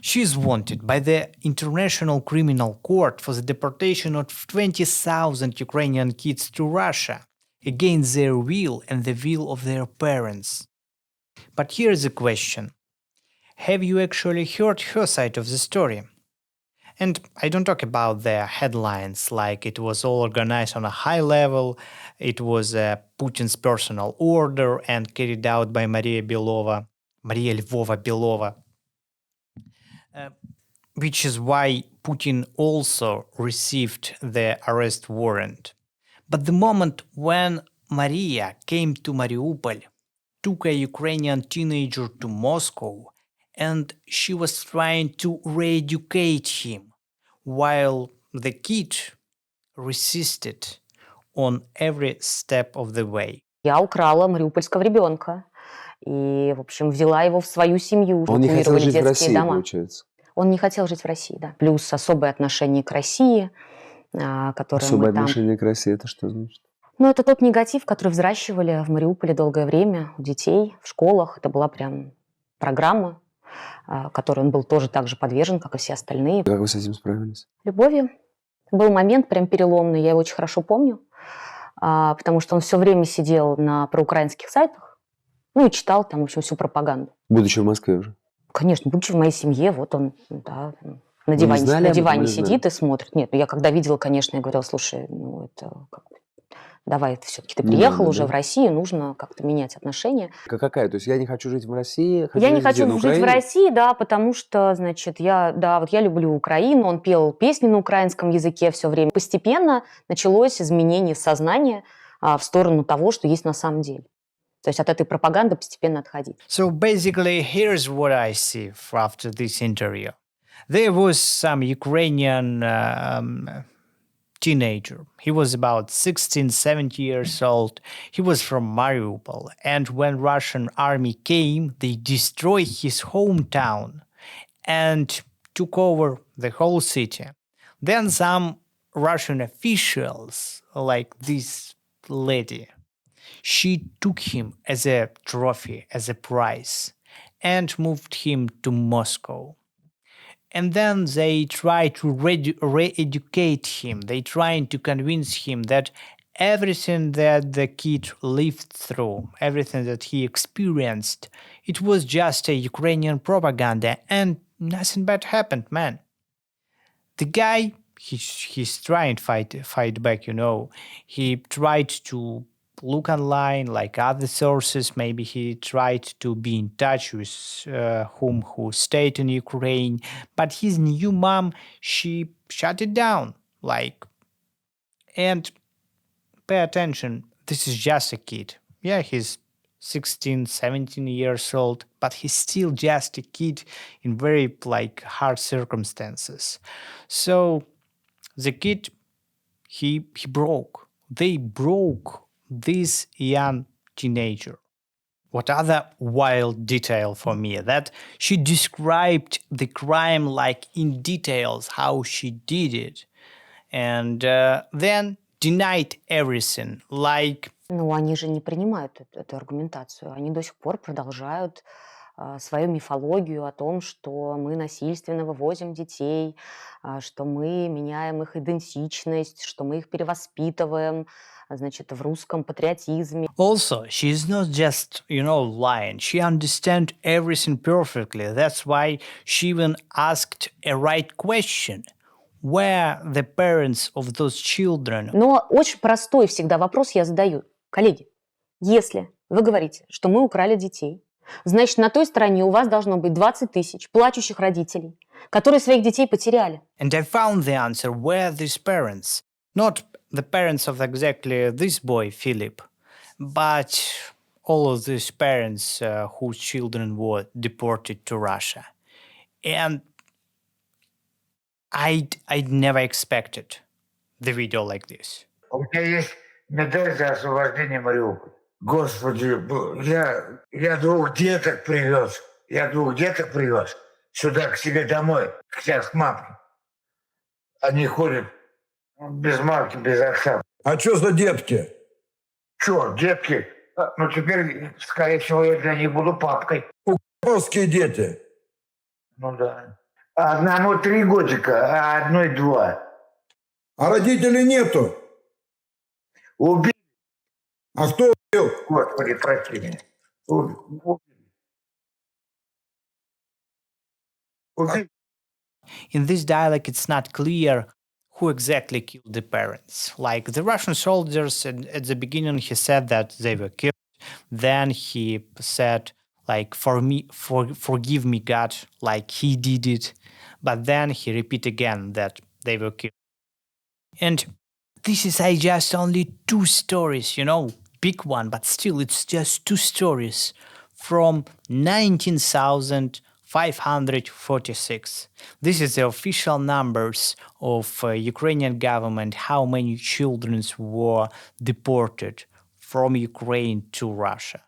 She is wanted by the International Criminal Court for the deportation of 20,000 Ukrainian kids to Russia, against their will and the will of their parents. But here's the question. Have you actually heard her side of the story? And I don't talk about the headlines like it was all organized on a high level, it was Putin's personal order and carried out by Maria Lvova-Belova, which is why Putin also received the arrest warrant. But the moment when Maria came to Mariupol, took a Ukrainian teenager to Moscow, and she was trying to re-educate him, while the kid resisted on every step of the way. Я украла мариупольского ребенка и, в общем, взяла его в свою семью. Он не хотел жить в России, дома. Получается. Он не хотел жить в России, да. Плюс особое отношение к России, которое особое мы там... отношение к России, это что значит? Ну, это тот негатив, который взращивали в Мариуполе долгое время у детей, в школах. Это была прям программа, которой он был тоже так же подвержен, как и все остальные. Как вы с этим справились? Любовью. Был момент прям переломный, я его очень хорошо помню, потому что он все время сидел на проукраинских сайтах, ну и читал там, в общем, всю пропаганду. Будучи в Москве уже? Конечно, будучи в моей семье, вот он, да, на диване сидит и смотрит. Нет, я когда видела, конечно, я говорила, слушай, ну это как бы... Давай, все-таки ты приехал уже в Россию, нужно как-то менять отношения. Какая? То есть я не хочу жить в России? Я не хочу жить в России, да, потому что, значит, я люблю Украину, он пел песни на украинском языке все время. Постепенно началось изменение сознания в сторону того, что есть на самом деле. То есть от этой пропаганды постепенно отходить. So basically, here's what I see after this interview. There was some Ukrainian teenager. He was about 16, 17 years old. He was from Mariupol. And when Russian army came, they destroyed his hometown and took over the whole city. Then some Russian officials, like this lady, she took him as a trophy, as a prize, and moved him to Moscow. And then they try to re-educate him. They trying to convince him that everything that the kid lived through, everything that he experienced, it was just a Ukrainian propaganda and nothing bad happened, man. The guy, he's trying to fight back, you know. He tried to look online like other sources. Maybe he tried to be in touch with who stayed in Ukraine, but his new mom, she shut it down. And pay attention, this is just a kid. Yeah, he's 16, 17 years old, but he's still just a kid in very hard circumstances. So the kid, he broke. They broke this young teenager. What other wild detail for me, that she described the crime in details, how she did it, and then denied everything, Ну, они же не принимают эту аргументацию. Они до сих пор продолжают свою мифологию о том, что мы насильственно вывозим детей, что мы меняем их идентичность, что мы их перевоспитываем, значит, в русском патриотизме. Also, she is not just, lying. She understands everything perfectly. That's why she even asked a right question. Where the parents of those children? Но очень простой всегда вопрос я задаю. Коллеги, если вы говорите, что мы украли детей, значит, на той стороне у вас должно быть 20 тысяч плачущих родителей, которые своих детей потеряли. And I found the answer. Where these parents? Not the parents of exactly this boy, Philip, but all of these parents whose children were deported to Russia. And I'd never expected the video like this. У меня есть медаль за освобождение Мариуполя. Господи, я двух деток привез сюда к себе домой, к мамке. Они ходят без мамки, без отца. А что за детки? Чё, детки? Ну, теперь, скорее всего, я для них буду папкой. Русские дети. Ну да. Одному 3 годика, а одной 2. А родителей нету. Убили, А кто убил? Господи, прости меня. Убили. In this dialogue, it's not clear who exactly killed the parents. Like the Russian soldiers, and at the beginning, he said that they were killed. Then he said, like, forgive me, God, like he did it. But then he repeat again that they were killed. And this is just only 2 stories, big one, but still it's just 2 stories from 19,546. This is the official numbers of Ukrainian government, how many children were deported from Ukraine to Russia.